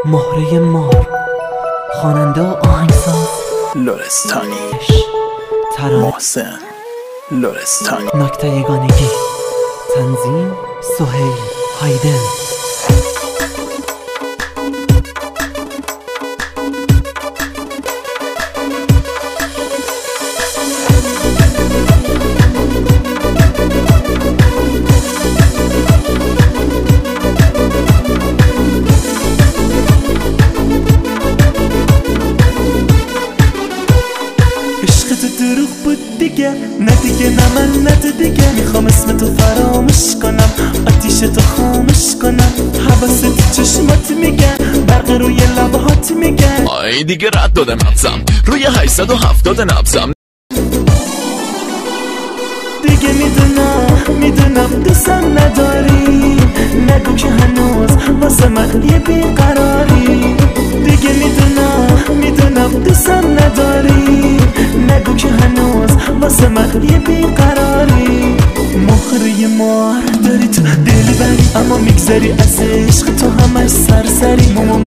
مهره مار، خواننده و آهنگساز لرستانی، ترانه محسن لرستانی، نکته یگانگی، تنظیم سهیل هایدن. دروغ بود دیگه، نه دیگه، نه من، نه دیگه. میخوام اسم تو فراموش کنم، آتیش تو خاموش کنم. حواست چشمات میگن، برق روی لبهات میگن. آی دیگه رد داده مغزم، روی 870 نبزم. دیگه میدونم دوستم نداری. نگو که هنوز واسه من یه بیقراری. دیگه میدونم دوستم نداری. نگو که هنوز واسه من یه بیقراری. مهره مار داری تو دل بری، اما میگذری از عشق تو همش سرسری.